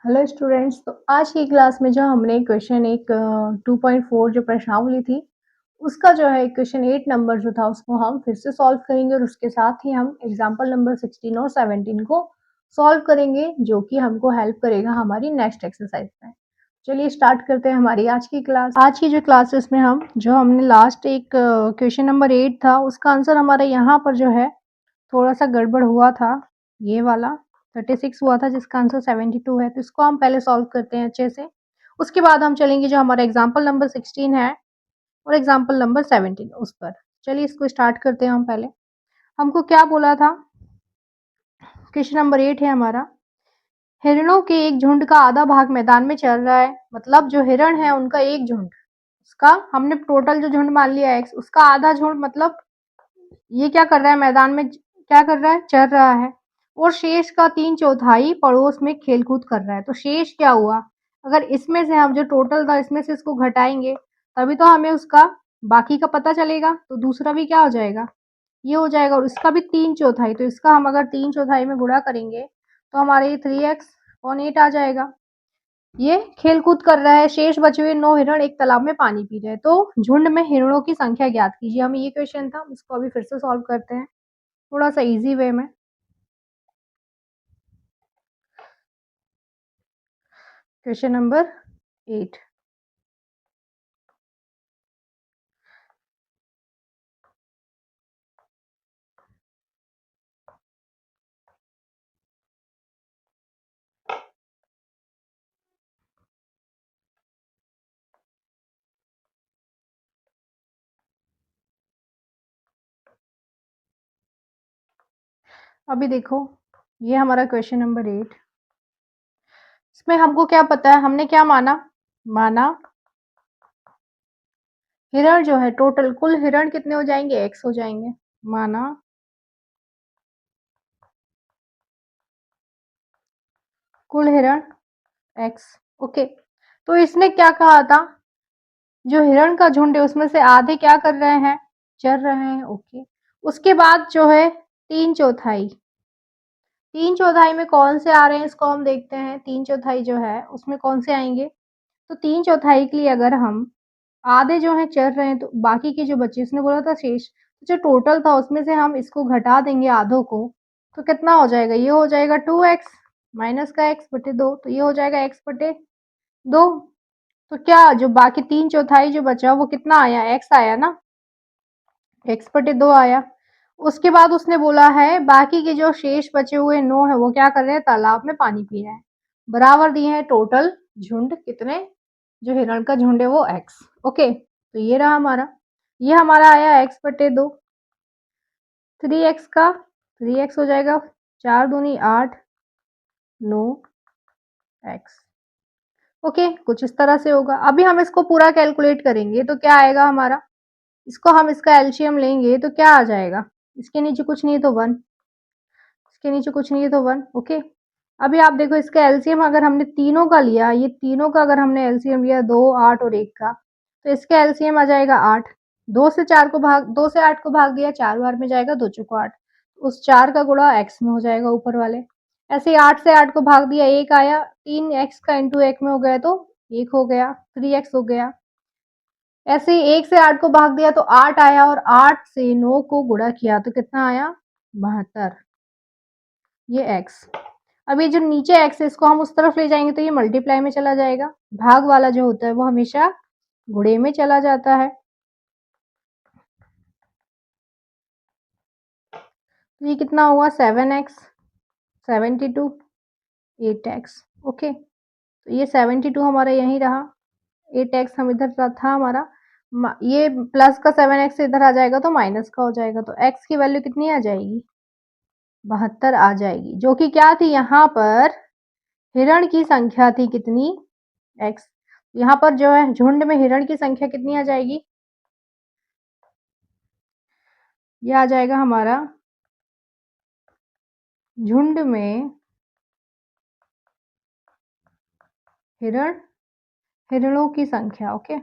Hello students. तो आज की क्लास में जो हमने क्वेश्चन एक 2.4 जो प्रश्नावली थी उसका जो है क्वेश्चन 8 नंबर जो था उसको हम फिर से सॉल्व करेंगे और उसके साथ ही हम एग्जांपल नंबर 16 और 17 को सॉल्व करेंगे जो कि हमको हेल्प करेगा हमारी नेक्स्ट एक्सरसाइज में। चलिए स्टार्ट करते हैं हमारी आज की क्लास। आज की जो क्लास है इसमें हम जो हमने लास्ट एक क्वेश्चन नंबर 8 था उसका आंसर हमारा यहाँ पर जो है थोड़ा सा गड़बड़ हुआ था। ये वाला 36 हुआ था जिसका आंसर 72 है, तो इसको हम पहले सॉल्व करते हैं अच्छे से। उसके बाद हम चलेंगे जो हमारा एग्जाम्पल नंबर 16 है और एग्जाम्पल नंबर 17 उस पर। चलिए इसको स्टार्ट करते हैं हम पहले। हमको क्या बोला था, क्वेश्चन नंबर 8 है हमारा, हिरणों के एक झुंड का आधा भाग मैदान में चल रहा है। मतलब जो हिरण है उनका एक झुंड, उसका हमने टोटल जो झुंड मान लिया एक्स, उसका आधा झुंड मतलब ये क्या कर रहा है, मैदान में क्या कर रहा है, चर रहा है। और शेष का 3/4 पड़ोस में खेलकूद कर रहा है। तो शेष क्या हुआ, अगर इसमें से हम जो टोटल था इसमें से इसको घटाएंगे तभी तो हमें उसका बाकी का पता चलेगा। तो दूसरा भी क्या हो जाएगा, ये हो जाएगा, और इसका भी 3/4। तो इसका हम अगर 3/4 में गुणा करेंगे तो हमारे ये 3x/8 आ जाएगा। ये खेल-कूद कर रहा है, शेष बचे हुए 9 हिरण एक तालाब में पानी पी रहे हैं। तो झुंड में हिरणों की संख्या ज्ञात कीजिए। हमें ये क्वेश्चन था, इसको अभी फिर से सॉल्व करते हैं थोड़ा-सा ईज़ी वे में। Question number 8। अभी देखो, ये हमारा क्वेश्चन नंबर 8। इसमें हमको क्या पता है, हमने क्या माना, माना हिरण जो है टोटल कुल हिरण कितने हो जाएंगे, एक्स हो जाएंगे। माना कुल हिरण एक्स। ओके, तो इसने क्या कहा था, जो हिरण का झुंड है उसमें से आधे क्या कर रहे हैं, चर रहे हैं। ओके, उसके बाद जो है 3/4, 3/4 में कौन से आ रहे हैं इसको हम देखते हैं। 3/4 जो है उसमें कौन से आएंगे, तो 3/4 के लिए अगर हम आधे जो है चर रहे हैं तो बाकी के जो बचे, उसने बोला था शेष, तो जो टोटल था उसमें से हम इसको घटा देंगे आधों को, तो कितना हो जाएगा, ये हो जाएगा 2x माइनस का x बटे 2, तो ये हो जाएगा x बटे 2। तो क्या जो बाकी 3/4 जो बचा वो कितना आया, x आया ना, x बटे 2 आया। उसके बाद उसने बोला है बाकी के जो शेष बचे हुए 9 है वो क्या कर रहे हैं, तालाब में पानी पी रहे हैं। बराबर दिए हैं टोटल झुंड कितने, जो हिरण का झुंड है वो x। ओके, तो ये रहा हमारा, ये हमारा आया x बटे 2। 3x का 3x हो जाएगा, 4 दूनी 8, 9 x। ओके, कुछ इस तरह से होगा। अभी हम इसको पूरा कैलकुलेट करेंगे तो क्या आएगा हमारा, इसको हम इसका एलसीएम लेंगे तो क्या आ जाएगा, इसके नीचे कुछ नहीं तो 1, इसके नीचे कुछ नहीं है तो 1। ओके, अभी आप देखो इसका एलसीएम अगर हमने तीनों का लिया, ये तीनों का अगर हमने एलसीएम लिया 2, 8 और 1 का, तो इसका एलसीएम आ जाएगा 8। 2 से 8 को भाग दिया, 4 बार में जाएगा, 2 चौको 8, उस 4 का गुणा x में हो जाएगा ऊपर वाले। ऐसे ही 8 से 8 को भाग दिया, 1 आया, 3x का इंटू 1 में हो गया तो 1 हो गया, 3x हो गया। ऐसे ही 1 से 8 को भाग दिया तो 8 आया, और 8 से 9 को गुणा किया तो कितना आया, 72। ये x। अब ये जो नीचे x है इसको हम उस तरफ ले जाएंगे तो ये मल्टीप्लाई में चला जाएगा। भाग वाला जो होता है वो हमेशा गुणे में चला जाता है। तो ये कितना हुआ, 7x, 72, 8x। ओके, तो ये 72 हमारा यहीं रहा, 8x हम इधर था हमारा, ये प्लस का 7x इधर आ जाएगा तो माइनस का हो जाएगा। तो x की वैल्यू कितनी आ जाएगी, 72 आ जाएगी, जो कि क्या थी, यहाँ पर हिरण की संख्या थी कितनी, x। यहाँ पर जो है झुंड में हिरण की संख्या कितनी आ जाएगी, ये आ जाएगा हमारा झुंड में हिरण, हिरणों की संख्या। ओके,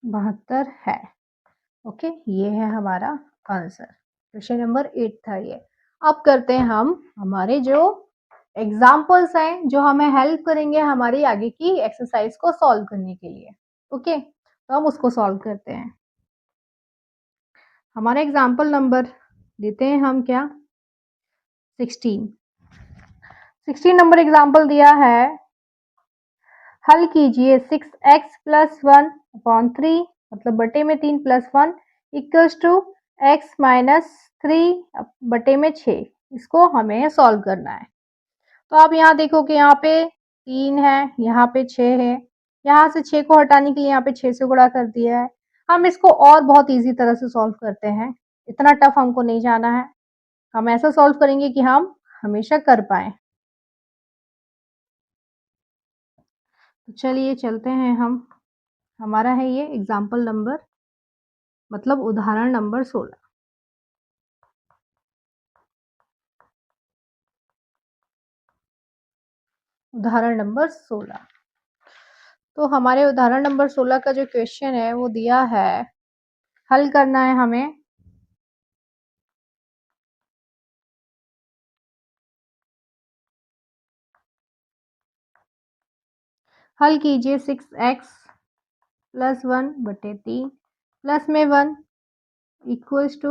72 है। ओके, ये है हमारा आंसर। क्वेश्चन नंबर 8 था ये। अब करते हैं हम हमारे जो एग्जाम्पल्स हैं जो हमें हेल्प करेंगे हमारी आगे की एक्सरसाइज को सॉल्व करने के लिए। ओके, तो हम उसको सॉल्व करते हैं। हमारा एग्जाम्पल नंबर देते हैं हम क्या, 16। 16 नंबर एग्जाम्पल दिया है, हल कीजिए 6x प्लस 1 अपॉन 3 मतलब बटे में 3 प्लस 1 इक्वल्स टू x माइनस 3 बटे में 6। इसको हमें सॉल्व करना है। तो आप यहाँ देखो कि यहाँ पे 3 है, यहाँ पे 6 है, यहाँ से 6 को हटाने के लिए यहाँ पे 6 से गुणा कर दिया है। हम इसको और बहुत इजी तरह से सॉल्व करते हैं, इतना टफ हमको नहीं जाना है। हम ऐसा सॉल्व करेंगे कि हम हमेशा कर पाए। तो चलिए चलते हैं हम, हमारा है ये एग्जाम्पल नंबर मतलब उदाहरण नंबर 16। उदाहरण नंबर 16। तो हमारे उदाहरण नंबर 16 का जो क्वेश्चन है वो दिया है, हल करना है हमें। हल कीजिए 6x प्लस 1 बटे 3 प्लस में 1 इक्वल्स टू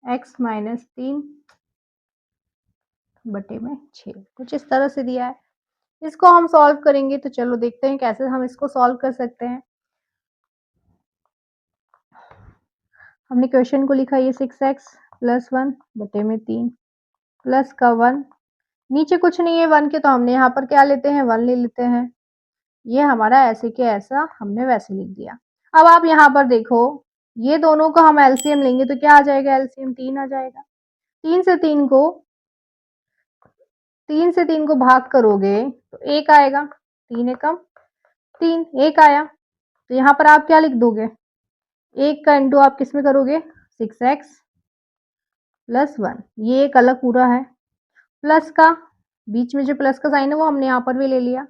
x माइनस 3 बटे में 6। कुछ इस तरह से दिया है, इसको हम सॉल्व करेंगे। तो चलो देखते हैं कैसे हम इसको सॉल्व कर सकते हैं। हमने क्वेश्चन को लिखा ये 6x प्लस 1 बटे में 3 प्लस का 1, नीचे कुछ नहीं है 1 के, तो हमने यहाँ पर क्या लेते हैं 1 ले लेते हैं। ये हमारा ऐसे के ऐसा हमने वैसे लिख दिया। अब आप यहाँ पर देखो, ये दोनों को हम एलसीएम लेंगे तो क्या आ जाएगा, एलसीएम 3 आ जाएगा। 3 से 3 को भाग करोगे तो 1 आएगा, 3 एकम 3, 1 आया। तो यहाँ पर आप क्या लिख दोगे, 1 का इंटू आप किस में करोगे 6x प्लस 1, ये एक अलग पूरा है, प्लस का बीच में जो प्लस का साइन है वो हमने यहाँ पर भी ले लिया।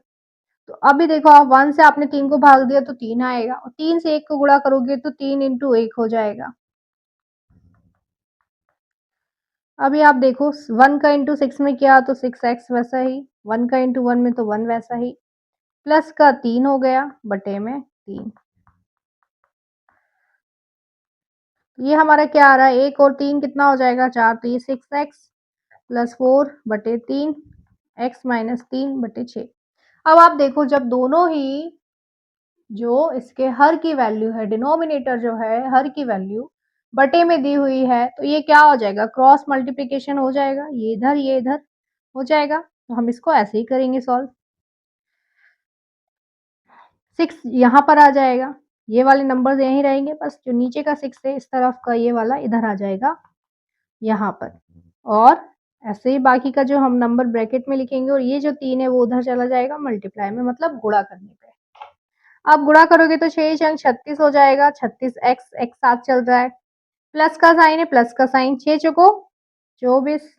तो अभी देखो आप 1 से आपने 3 को भाग दिया तो 3 आएगा, और 3 से 1 को गुणा करोगे तो 3 इंटू 1 हो जाएगा। अभी आप देखो 1 का इंटू 6 में किया तो 6x वैसा ही, 1 का इंटू 1 में तो 1 वैसा ही, प्लस का 3 हो गया बटे में 3। ये हमारा क्या आ रहा है, 1 और 3 कितना हो जाएगा 4, तो ये 6x प्लस 4 बटे 3 x माइनस 3 बटे 6। अब आप देखो जब दोनों ही जो इसके हर की वैल्यू है, डिनोमिनेटर जो है हर की वैल्यू बटे में दी हुई है, तो ये क्या हो जाएगा, क्रॉस मल्टीप्लिकेशन हो जाएगा, ये इधर हो जाएगा। तो हम इसको ऐसे ही करेंगे सॉल्व। 6 यहाँ पर आ जाएगा, ये वाले नंबर्स यहीं रहेंगे, बस जो नीचे का 6 है इस तरफ का ये वाला इधर आ जाएगा यहाँ पर। और ऐसे ही बाकी का जो हम नंबर ब्रैकेट में लिखेंगे, और ये जो 3 है वो उधर चला जाएगा मल्टीप्लाई में, मतलब गुणा करने पे। आप गुणा करोगे तो 6 अंक 36 हो जाएगा, 36x x साथ चल रहा है, प्लस का साइन है, प्लस का साइन, 6 चौको 24,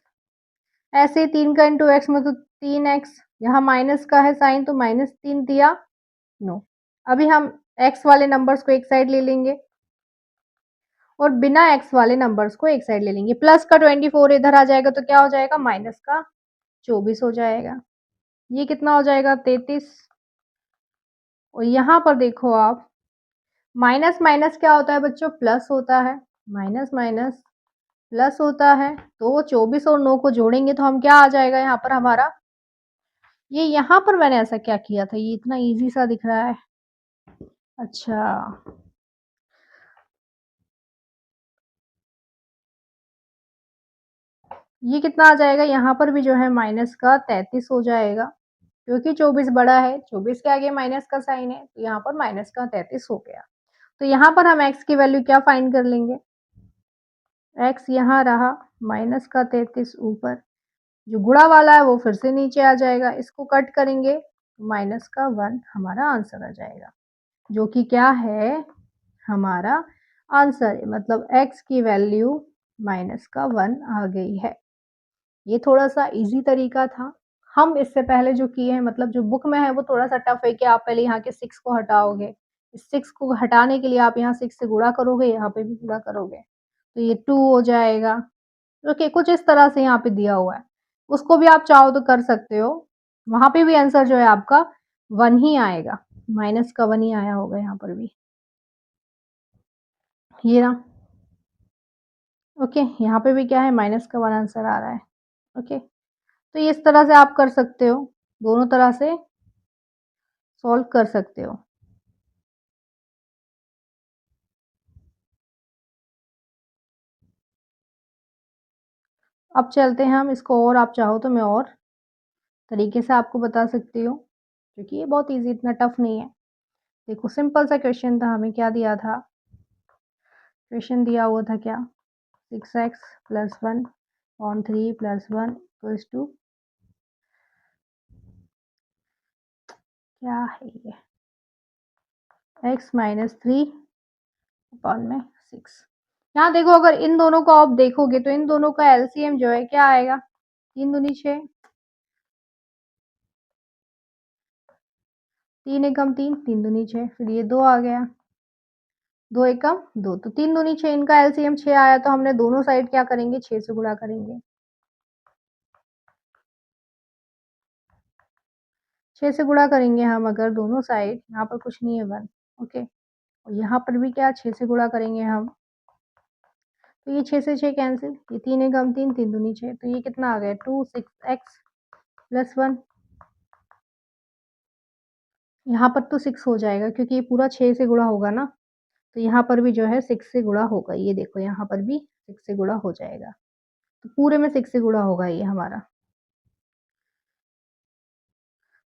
ऐसे 3 का इंटू एक्स में तो 3x, यहाँ माइनस का है साइन तो -3 दिया 9। अभी हम x वाले नंबर्स को एक साइड ले लेंगे और बिना x वाले नंबर्स को एक साइड ले लेंगे। प्लस का 24 इधर आ जाएगा तो क्या हो जाएगा, माइनस का 24 हो जाएगा। ये कितना हो जाएगा 33। और यहाँ पर देखो आप, माइनस माइनस क्या होता है बच्चों, प्लस होता है, माइनस माइनस प्लस होता है। तो 24 और 9 को जोड़ेंगे तो हम क्या आ जाएगा यहाँ पर हमारा, ये यहाँ पर मैंने ऐसा क्या किया था, ये इतना इजी सा दिख रहा है। अच्छा, ये कितना आ जाएगा, यहाँ पर भी जो है माइनस का 33 हो जाएगा, क्योंकि 24 बड़ा है, 24 के आगे माइनस का साइन है, तो यहाँ पर माइनस का 33 हो गया। तो यहाँ पर हम x की वैल्यू क्या फाइंड कर लेंगे, x यहाँ रहा, माइनस का 33 ऊपर, जो गुणा वाला है वो फिर से नीचे आ जाएगा, इसको कट करेंगे माइनस का 1 हमारा आंसर आ जाएगा, जो कि क्या है हमारा आंसर है, मतलब x की वैल्यू माइनस का 1 आ गई है। ये थोड़ा सा इजी तरीका था। हम इससे पहले जो किए हैं, मतलब जो बुक में है वो थोड़ा सा टफ है कि आप पहले यहाँ के 6 को हटाओगे, इस 6 को हटाने के लिए आप यहाँ 6 से गुणा करोगे, यहाँ पे भी गुणा करोगे, तो ये 2 हो जाएगा। ओके, कुछ इस तरह से यहाँ पे दिया हुआ है। उसको भी आप चाहो तो कर सकते हो। वहाँ पे भी आंसर जो है आपका 1 ही आएगा, माइनस का 1 ही आया होगा यहाँ पर भी। ये रहा। ओके, यहाँ पे भी क्या है, माइनस का 1 आंसर आ रहा है। ओके, तो ये इस तरह से आप कर सकते हो, दोनों तरह से सॉल्व कर सकते हो। अब चलते हैं हम इसको, और आप चाहो तो मैं और तरीके से आपको बता सकती हूँ, क्योंकि ये बहुत ईज़ी, इतना टफ नहीं है। देखो सिंपल सा क्वेश्चन था, हमें क्या दिया था? क्वेश्चन दिया हुआ था क्या? 6x + 1 अपॉन 3 + 1 इक्वल्स टू क्या है ये? x - 3 अपॉन में 6। यहाँ देखो, अगर इन दोनों को आप देखोगे तो इन दोनों का एलसीएम जो है क्या आएगा? 3 दूनी 6, 3 एकम 3, 3 दूनी 6, फिर ये 2 आ गया, 2 एकम 2, तो 3 दूनी 6, इनका एलसीएम 6 आया, तो हमने दोनों साइड क्या करेंगे? 6 से गुणा करेंगे। 6 से गुणा करेंगे हम अगर दोनों साइड, यहाँ पर कुछ नहीं है 1, ओके, और यहाँ पर भी क्या 6 से गुणा करेंगे हम, तो ये 6 से 6 कैंसिल, ये 3 एकम 3, 3 दूनी 6, तो ये कितना आ गया? 2 6x + 1। यहाँ पर तो 6 हो जाएगा, क्योंकि ये पूरा 6 से गुणा होगा ना, तो यहाँ पर भी जो है 6 से गुणा होगा। ये देखो यहाँ पर भी 6 से गुणा हो जाएगा, तो पूरे में 6 से गुणा होगा ये हमारा।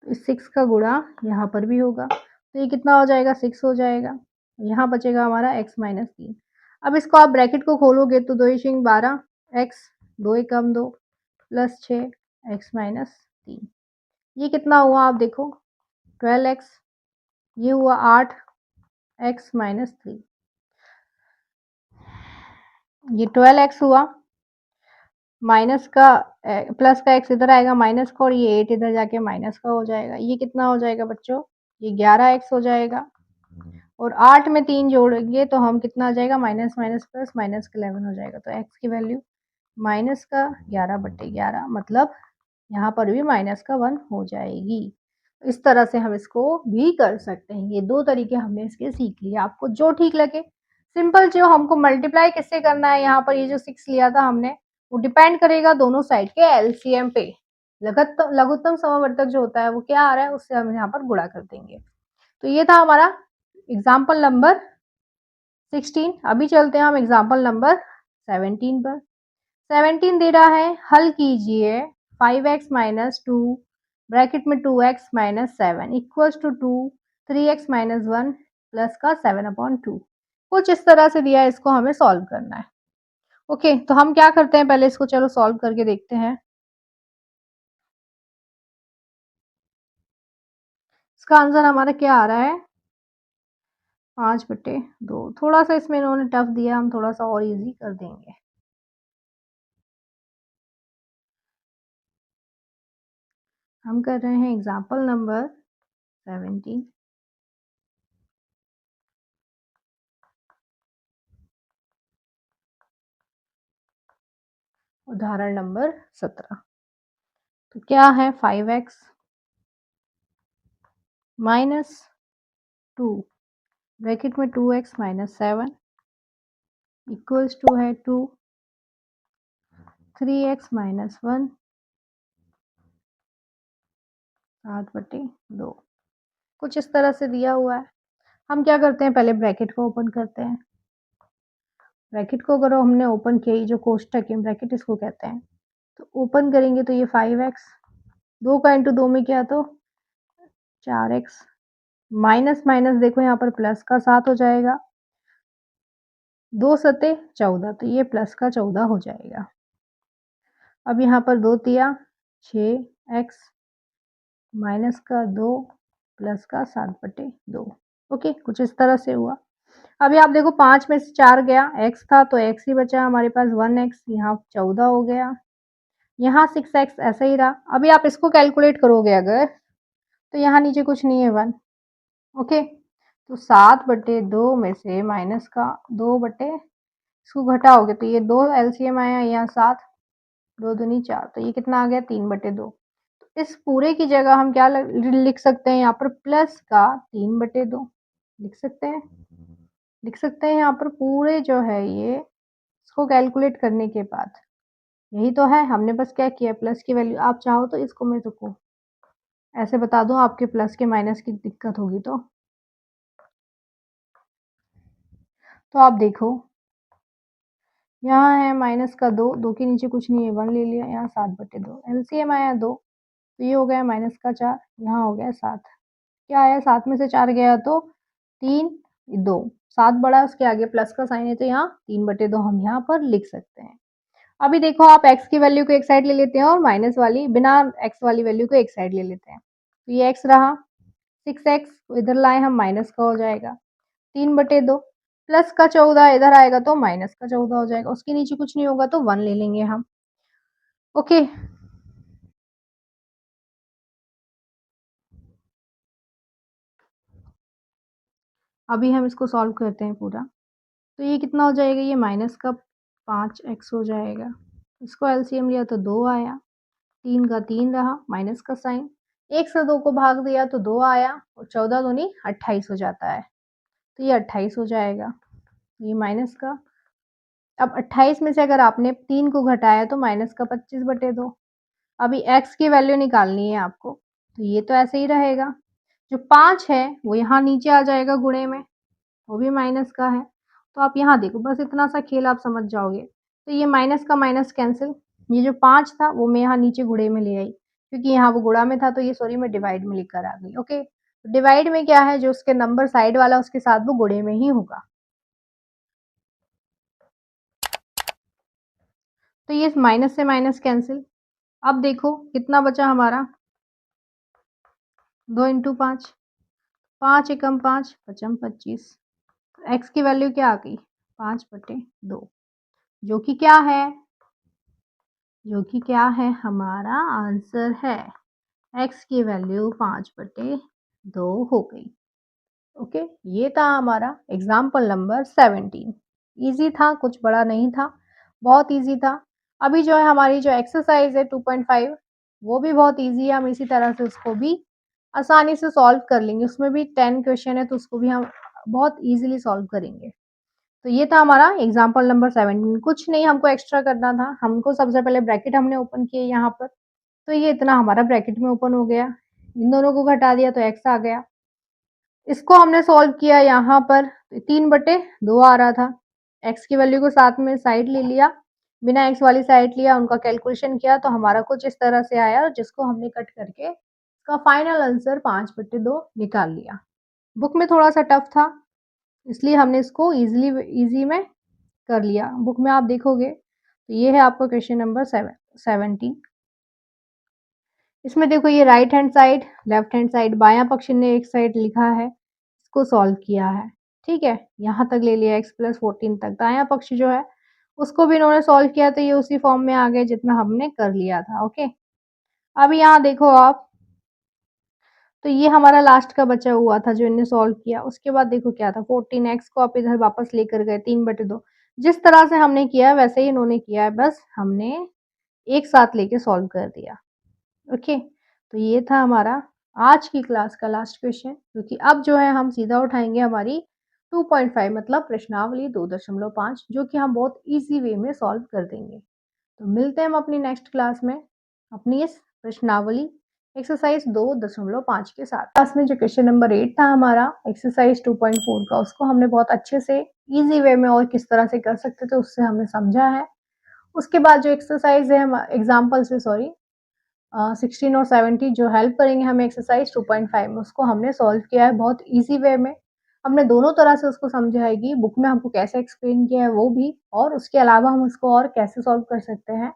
तो इस 6 का गुणा यहाँ पर भी होगा, तो ये कितना हो जाएगा? 6 हो जाएगा। यहाँ बचेगा हमारा x - 3। अब इसको आप ब्रैकेट को खोलोगे तो 2 × 12 x, 2 एकम 2 + 6 x - 3, ये कितना हुआ आप देखो? 12x, ये हुआ 8 x - 3, ये 12x हुआ, माइनस का प्लस का x इधर आएगा माइनस का, और ये 8 इधर जाके माइनस का हो जाएगा। ये कितना हो जाएगा बच्चों? ये 11x हो जाएगा, और 8 में 3 जोड़ेंगे तो हम कितना आ जाएगा? माइनस माइनस प्लस, माइनस का 11 हो जाएगा। तो x की वैल्यू माइनस का 11/11, मतलब यहाँ पर भी माइनस का 1 हो जाएगी। इस तरह से हम इसको भी कर सकते हैं। ये 2 तरीके हमने इसके सीख लिए, आपको जो ठीक लगे। सिंपल जो हमको मल्टीप्लाई किससे करना है, यहाँ पर ये जो 6 लिया था हमने, वो डिपेंड करेगा दोनों साइड के एलसीएम पे। लघुत्तम समवर्तक जो होता है वो क्या आ रहा है, उससे हम यहाँ पर गुणा कर देंगे। तो ये था हमारा एग्जाम्पल नंबर 16। अभी चलते हैं हम एग्जाम्पल नंबर 17 पर। 17 दे रहा है, हल कीजिए 5x - 2 ब्रैकेट में 2x - 7 equals to 2 3x - 1 plus का 7/2। कुछ इस तरह से दिया है, इसको हमें सॉल्व करना है। ओके, तो हम क्या करते हैं, पहले इसको चलो सॉल्व करके देखते हैं। इसका आंसर हमारा क्या आ रहा है? 5/2। थोड़ा सा इसमें इन्होंने टफ दिया, हम थोड़ा सा और इजी कर देंगे। हम कर रहे हैं एग्जाम्पल नंबर 17। उदाहरण नंबर 17। तो क्या है? 5x - 2 ब्रैकेट में 2x - 7 इक्वल्स टू है 2 3x - 1 7/2। कुछ इस तरह से दिया हुआ है। हम क्या करते हैं, पहले ब्रैकेट को ओपन करते हैं। ब्रैकेट को अगर हमने ओपन किया, ये जो कोष्टक है ब्रैकेट इसको कहते हैं, तो ओपन करेंगे तो ये 5x, 2 का इंटू 2 में क्या, तो 4x, माइनस माइनस देखो यहाँ पर प्लस का 7 हो जाएगा, 2 सते 14, तो ये प्लस का 14 हो जाएगा। अब यहाँ पर 2 तिया 6x माइनस का 2 प्लस का 7/2। ओके, कुछ इस तरह से हुआ। अभी आप देखो 5 में से 4 गया, x था तो x ही बचा हमारे पास 1x, यहाँ 14 हो गया, यहाँ 6x ऐसा ही रहा। अभी आप इसको कैलकुलेट करोगे अगर, तो यहाँ नीचे कुछ नहीं है 1। ओके, तो 7/2 में से माइनस का 2 इसको घटाओगे तो ये 2 एलसीएम आया, यहाँ 7, 2 दूनी 4, तो ये कितना आ गया 3/2। इस पूरे की जगह हम क्या लिख सकते हैं यहाँ पर, प्लस का 3/2 लिख सकते हैं। लिख सकते हैं यहाँ पर पूरे जो है ये, इसको कैलकुलेट करने के बाद, यही तो है। हमने बस क्या किया, प्लस की वैल्यू, आप चाहो तो इसको मैं रुको ऐसे बता दूं, आपके प्लस के माइनस की दिक्कत होगी तो आप देखो, यहाँ है माइनस का 2, 2 के नीचे कुछ नहीं है, 1 ले लिया, यहाँ 7/2 एलसीएम आया 2, तो ये हो गया माइनस का 4, यहाँ हो गया 7। क्या आया, 7 में से 4 गया तो 3, 2, 7 बड़ा, उसके आगे प्लस का साइन है तो यहाँ 3/2 हम यहाँ पर लिख सकते हैं। अभी देखो, आप x की वैल्यू को एक साइड ले लेते हैं और माइनस वाली, बिना x वाली वैल्यू को एक साइड ले लेते हैं, तो ये x रहा, 6x इधर लाए हम, माइनस का हो जाएगा 3/2, प्लस का 14 इधर आएगा तो माइनस का 14 हो जाएगा, उसके नीचे कुछ नहीं होगा तो 1 ले लेंगे हम। ओके, अभी हम इसको सॉल्व करते हैं पूरा। तो ये कितना हो जाएगा, ये माइनस का 5x हो जाएगा, इसको एलसीएम लिया तो 2 आया, 3 का 3 रहा, माइनस का साइन, 1 से 2 को भाग दिया तो 2 आया, और 14 दूनी 28 हो जाता है, तो ये 28 हो जाएगा, ये माइनस का। अब 28 में से अगर आपने 3 को घटाया तो माइनस का 25/2। अभी x की वैल्यू निकालनी है आपको, तो ये तो ऐसे ही रहेगा, जो 5 है वो यहाँ नीचे आ जाएगा गुणे में, वो भी माइनस का है। तो आप यहाँ देखो, बस इतना सा खेल आप समझ जाओगे। तो ये माइनस का माइनस कैंसिल, ये जो 5 था वो मैं यहाँ नीचे गुणे में ले आई, क्योंकि यहाँ वो गुणा में था तो ये सॉरी मैं डिवाइड में लिख कर आ गई। ओके, डिवाइड में क्या है, जो उसके नंबर साइड वाला उसके साथ वो गुणे में ही होगा। तो ये माइनस से माइनस कैंसिल। अब देखो कितना बचा हमारा, 2 इंटू 5, 5 एकम 5, पचम 25। एक्स की वैल्यू क्या आ गई, 5/2, जो कि क्या है, जो कि क्या है, हमारा आंसर है। एक्स की वैल्यू 5/2 हो गई। ओके, ये था हमारा एग्जाम्पल नंबर 17। इजी था, कुछ बड़ा नहीं था, बहुत इजी था। अभी जो है हमारी जो एक्सरसाइज है 2.5, वो भी बहुत इजी है, हम इसी तरह से उसको भी आसानी से सॉल्व कर लेंगे। उसमें भी 10 क्वेश्चन है तो उसको भी हम बहुत इजीली सॉल्व करेंगे। तो ये था हमारा एग्जाम्पल नंबर 17। कुछ नहीं हमको एक्स्ट्रा करना था, हमको सबसे पहले ब्रैकेट हमने ओपन किए यहाँ पर, तो ये इतना हमारा ब्रैकेट में ओपन हो गया, इन दोनों को घटा दिया तो x आ गया। इसको हमने सॉल्व किया यहाँ पर, 3/2 आ रहा था, x की वैल्यू को साथ में साइड ले लिया, बिना x वाली साइड लिया, उनका कैलकुलेशन किया तो हमारा कुछ इस तरह से आया, जिसको हमने कट करके इसका फाइनल आंसर 5/2 निकाल लिया। बुक में थोड़ा सा टफ था, इसलिए हमने इसको इजी में कर लिया। बुक में आप देखोगे तो ये है आपका क्वेश्चन नंबर 17। इसमें देखो, ये right hand side, left hand side, बायां पक्ष ने एक साइड लिखा है, इसको सॉल्व किया है, ठीक है, यहाँ तक ले लिया x+14 तक। दायां पक्ष जो है उसको भी इन्होंने सॉल्व किया, तो ये उसी फॉर्म में आ गए जितना हमने कर लिया था। ओके, अब यहाँ देखो आप, तो ये हमारा लास्ट का बचा हुआ था जो इन्हें सॉल्व किया। उसके बाद देखो क्या था, 14x को आप इधर वापस लेकर गए, 3/2, जिस तरह से हमने किया वैसे ही इन्होंने किया है, बस हमने एक साथ लेके सॉल्व कर दिया। ओके, तो ये था हमारा आज की क्लास का लास्ट क्वेश्चन, क्योंकि अब जो है हम सीधा उठाएंगे हमारी 2.5 मतलब प्रश्नावली 2.5, जो कि हम बहुत इजी वे में सॉल्व कर देंगे। तो मिलते हैं हम अपनी नेक्स्ट क्लास में अपनी इस प्रश्नावली एक्सरसाइज 2.5 के साथ। क्लास में जो क्वेश्चन नंबर 8 था हमारा एक्सरसाइज 2.4 का, उसको हमने बहुत अच्छे से इजी वे में और किस तरह से कर सकते थे उससे हमने समझा है। उसके बाद जो एक्सरसाइज है हम एग्जाम्पल से, सॉरी 16 और 17 जो हेल्प करेंगे हमें एक्सरसाइज 2.5 में, उसको हमने सॉल्व किया है बहुत इजी वे में। हमने दोनों तरह से उसको समझाएगी, बुक में हमको कैसे एक्सप्लेन किया है वो भी, और उसके अलावा हम उसको और कैसे सॉल्व कर सकते हैं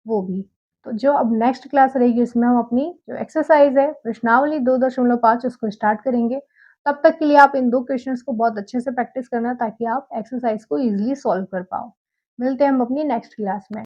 वो भी। तो जो अब नेक्स्ट क्लास रहेगी उसमें हम अपनी जो एक्सरसाइज है प्रश्नावली 2.5 उसको स्टार्ट करेंगे। तब तक के लिए आप इन 2 क्वेश्चंस को बहुत अच्छे से प्रैक्टिस करना, ताकि आप एक्सरसाइज को ईजिली सॉल्व कर पाओ। मिलते हैं हम अपनी नेक्स्ट क्लास में।